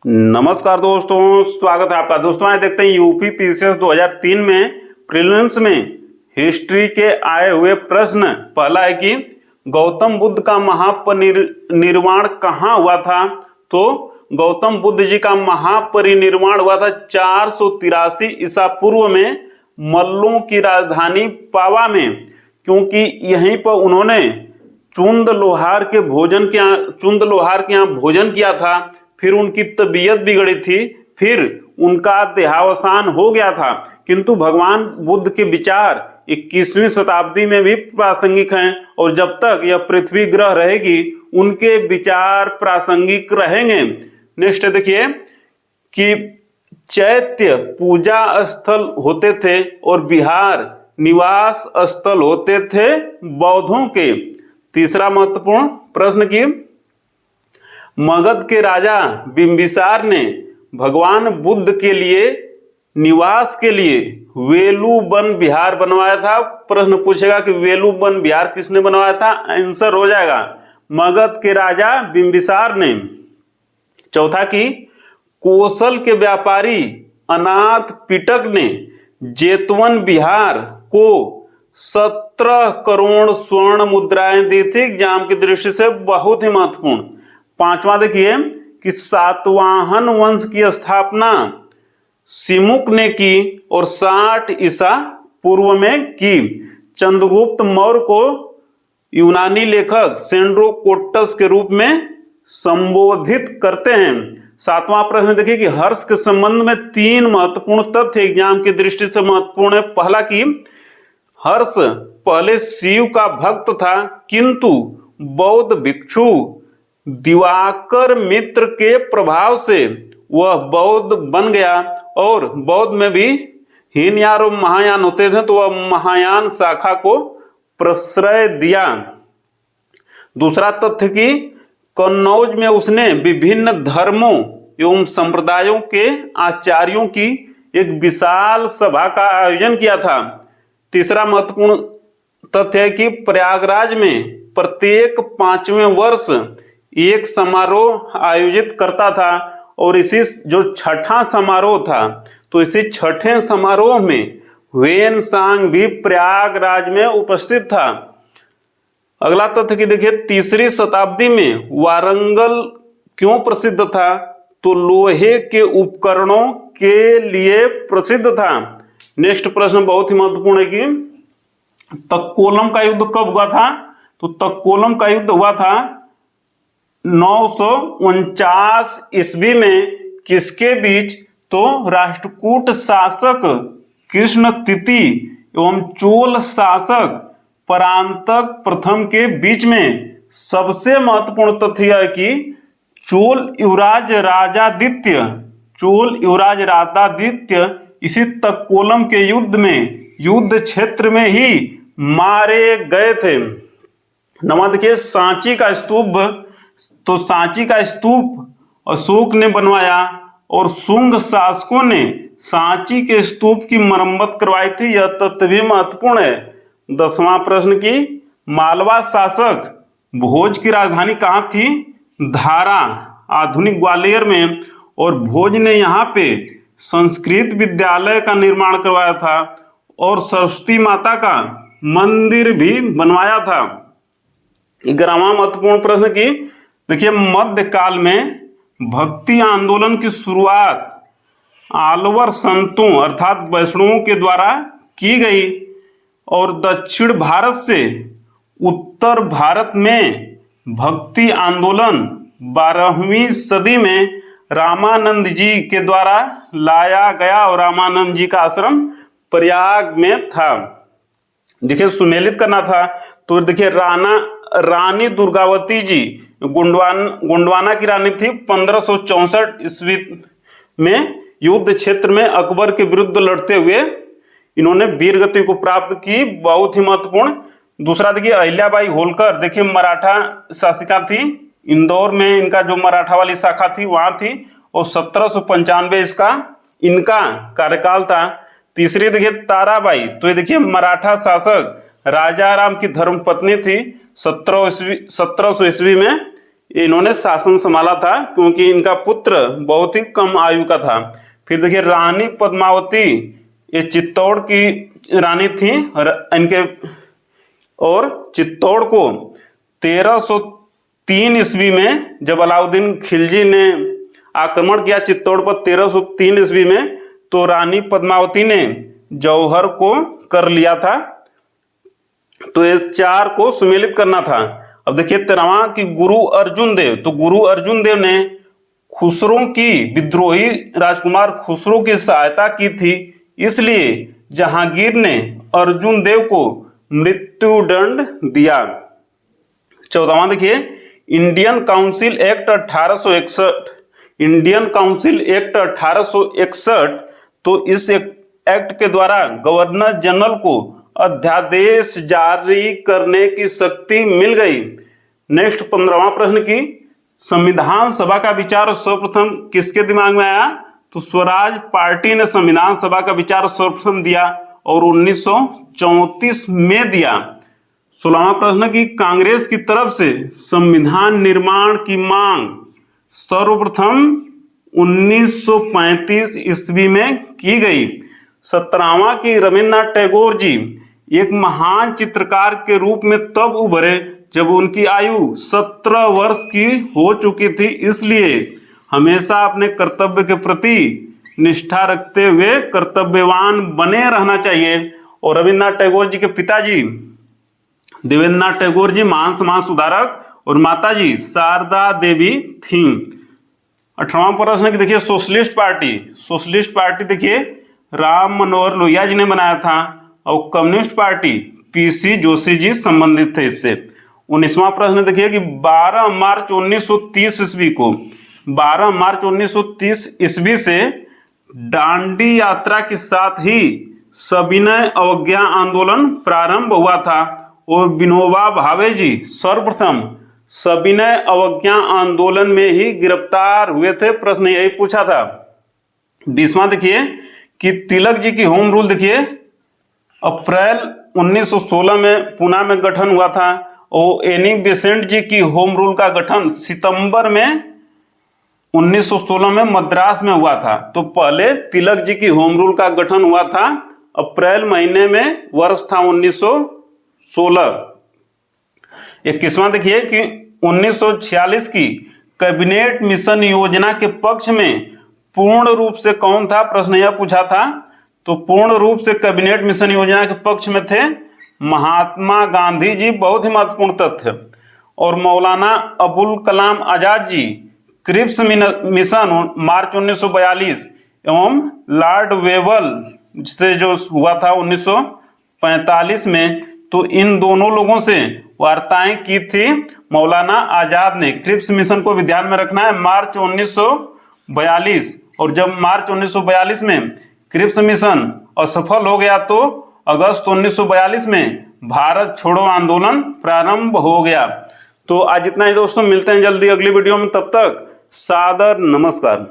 नमस्कार दोस्तों, स्वागत है आपका। दोस्तों आए देखते हैं यूपी पीसीएस 2003 में प्रीलिम्स में हिस्ट्री के आए हुए प्रश्न। पहला है कि गौतम बुद्ध का महापरिनिर्वाण कहाँ हुआ था? तो गौतम बुद्ध जी का महापरिनिर्वाण हुआ था 483 ईसा पूर्व में मल्लों की राजधानी पावा में, क्योंकि यहीं पर उन्होंने चुंद लोहार के यहाँ भोजन किया था। फिर उनकी तबीयत बिगड़ी थी, फिर उनका देहावसान हो गया था। किंतु भगवान बुद्ध के विचार 21वीं शताब्दी में भी प्रासंगिक हैं और जब तक यह पृथ्वी ग्रह रहेगी उनके विचार प्रासंगिक रहेंगे। नेक्स्ट देखिए कि चैत्य पूजा स्थल होते थे और बिहार निवास स्थल होते थे बौद्धों के। तीसरा महत्वपूर्ण प्रश्न की मगध के राजा बिंबिसार ने भगवान बुद्ध के लिए निवास के लिए वेलुवन विहार बनवाया था। प्रश्न पूछेगा कि वेलुवन विहार किसने बनवाया था? आंसर हो जाएगा मगध के राजा बिंबिसार ने। चौथा की कौशल के व्यापारी अनाथ पिटक ने जेतवन विहार को 17 करोड़ स्वर्ण मुद्राएं दी थी। एग्जाम की दृष्टि से बहुत ही महत्वपूर्ण। पांचवा देखिए कि सातवाहन वंश की स्थापना सिमुक ने की और 60 ईसा पूर्व में की। चंद्रगुप्त मौर्य को यूनानी लेखक सेंड्रोकोटस के रूप में संबोधित करते हैं। सातवां प्रश्न देखिए कि हर्ष के संबंध में 3 महत्वपूर्ण तथ्य एग्जाम की दृष्टि से महत्वपूर्ण है। पहला कि हर्ष पहले शिव का भक्त था, किंतु बौद्ध भिक्षु दिवाकर मित्र के प्रभाव से वह बौद्ध बन गया और बौद्ध में भी हीनयान और महायान होते थे, तो वह महायान शाखा को प्रश्रय दिया। दूसरा तथ्य कि कन्नौज में उसने विभिन्न धर्मों एवं संप्रदायों के आचार्यों की एक विशाल सभा का आयोजन किया था। तीसरा महत्वपूर्ण तथ्य है कि प्रयागराज में प्रत्येक 5वें वर्ष एक समारोह आयोजित करता था और इसी जो छठा समारोह था, तो इसी छठे समारोह में ह्वेनसांग भी प्रयागराज में उपस्थित था। अगला तथ्य की देखिए 3री शताब्दी में वारंगल क्यों प्रसिद्ध था? तो लोहे के उपकरणों के लिए प्रसिद्ध था। नेक्स्ट प्रश्न बहुत ही महत्वपूर्ण है कि तक्कोलम का युद्ध कब हुआ था? तो तक्कोलम का युद्ध हुआ था 949 ईस्वी में। किसके बीच? तो राष्ट्रकूट शासक कृष्ण तिति एवं चोल शासक परांतक प्रथम के बीच में। सबसे महत्वपूर्ण तथ्य है कि चोल युवराज राजादित्य इसी तक्कोलम के युद्ध में युद्ध क्षेत्र में ही मारे गए थे। नवा देखिए सांची का स्तूप। तो सांची का स्तूप अशोक ने बनवाया और शुंग शासकों ने सांची के स्तूप की मरम्मत करवाई थी। यह तथ्य भी महत्वपूर्ण है। 10वां प्रश्न की मालवा शासक भोज की राजधानी कहाँ थी? धारा, आधुनिक ग्वालियर में। और भोज ने यहाँ पे संस्कृत विद्यालय का निर्माण करवाया था और सरस्वती माता का मंदिर भी बनवाया था। 11वां महत्वपूर्ण प्रश्न की देखिए मध्यकाल में भक्ति आंदोलन की शुरुआत आलवर संतों अर्थात वैष्णवों के द्वारा की गई और दक्षिण भारत से उत्तर भारत में भक्ति आंदोलन 12वीं सदी में रामानंद जी के द्वारा लाया गया और रामानंद जी का आश्रम प्रयाग में था। देखिए सुमेलित करना था। तो देखिए रानी दुर्गावती जी गोंडवाना की रानी थी। 1564 ईस्वी में युद्ध क्षेत्र में अकबर के विरुद्ध लड़ते हुए इन्होंने वीरगति को प्राप्त की। बहुत ही महत्वपूर्ण। दूसरा देखिए अहिल्याबाई होलकर, देखिए मराठा शासिका थी। इंदौर में इनका जो मराठा वाली शाखा थी वहां थी और 1795 इनका कार्यकाल था। तीसरी देखिए ताराबाई, तो ये देखिए मराठा शासक राजाराम की धर्मपत्नी थी। 1700 ईस्वी में इन्होंने शासन संभाला था क्योंकि इनका पुत्र बहुत ही कम आयु का था। फिर देखिए रानी पद्मावती, ये चित्तौड़ की रानी थी इनके, और चित्तौड़ को 1303 ईस्वी में जब अलाउद्दीन खिलजी ने आक्रमण किया चित्तौड़ पर 1303 ईस्वी में, तो रानी पद्मावती ने जौहर को कर लिया था। तो इस 4 को सुमेलित करना था। अब देखिए 13वां कि गुरु अर्जुन देव, तो गुरु अर्जुन देव ने खुसरो की, विद्रोही राजकुमार खुसरो की सहायता की थी, इसलिए जहांगीर ने अर्जुन देव को मृत्युदंड दिया। 14वां देखिए Indian council act 1861, Indian council act 1861, तो इस एक्ट के द्वारा गवर्नर जनरल को अध्यादेश जारी करने की शक्ति मिल गई। नेक्स्ट 15वां प्रश्न की संविधान सभा का विचार सर्वप्रथम किसके दिमाग में आया? तो स्वराज पार्टी ने संविधान सभा का विचार सर्वप्रथम दिया और 1934 में दिया। 16वां प्रश्न की कांग्रेस की तरफ से संविधान निर्माण की मांग सर्वप्रथम 1935 ईस्वी में की गई। 17वां की रविन्द्रनाथ टैगोर जी एक महान चित्रकार के रूप में तब उभरे जब उनकी आयु 17 वर्ष की हो चुकी थी, इसलिए हमेशा अपने कर्तव्य के प्रति निष्ठा रखते हुए कर्तव्यवान बने रहना चाहिए। और रविन्द्रनाथ टैगोर जी के पिताजी देवेंद्रनाथ टैगोर जी महान समाज सुधारक और माताजी शारदा देवी थीं। 18वां प्रश्न की देखिए सोशलिस्ट पार्टी, सोशलिस्ट पार्टी देखिए राम मनोहर लोहिया जी ने बनाया था और communist party PC Joshi ji संबंधित थे इससे। 19वां प्रश्न देखिए कि 12 मार्च 1930 ईस्वी को, 12 मार्च 1930 ईस्वी से दांडी यात्रा के साथ ही सविनय अवज्ञा आंदोलन प्रारंभ हुआ था और विनोबा भावे जी सर्वप्रथम सविनय अवज्ञा आंदोलन में ही गिरफ्तार हुए थे। प्रश्न यही पूछा था। 20वां देखिए कि तिलक जी की होम रूल देखिए अप्रैल 1916 में पुणे में गठन हुआ था और एनी बेसेंट जी की होम रूल का गठन सितंबर में 1916 में मद्रास में हुआ था। तो पहले तिलक जी की होम रूल का गठन हुआ था अप्रैल महीने में, वर्ष था 1916। 21वां देखिए कि 1946 की कैबिनेट मिशन योजना के पक्ष में पूर्ण रूप से कौन था? प्रश्न यह पूछा था। तो पूर्ण रूप से कैबिनेट मिशन योजना के पक्ष में थे महात्मा गांधी जी, बहुत ही महत्वपूर्ण तथ्य। और मौलाना अबुल कलाम आजाद जी क्रिप्स मिशन मार्च 1942 एवं लॉर्ड वेवल से जो हुआ था 1945 में, तो इन दोनों लोगों से वार्ताएं की थी मौलाना आजाद ने। क्रिप्स मिशन को भी ध्यान में रखना है, मार्च 1942। और जब मार्च 1942 में क्रिप्स मिशन असफल हो गया तो अगस्त 1942 में भारत छोड़ो आंदोलन प्रारंभ हो गया। तो आज इतना ही दोस्तों, मिलते हैं जल्दी अगली वीडियो में, तब तक सादर नमस्कार।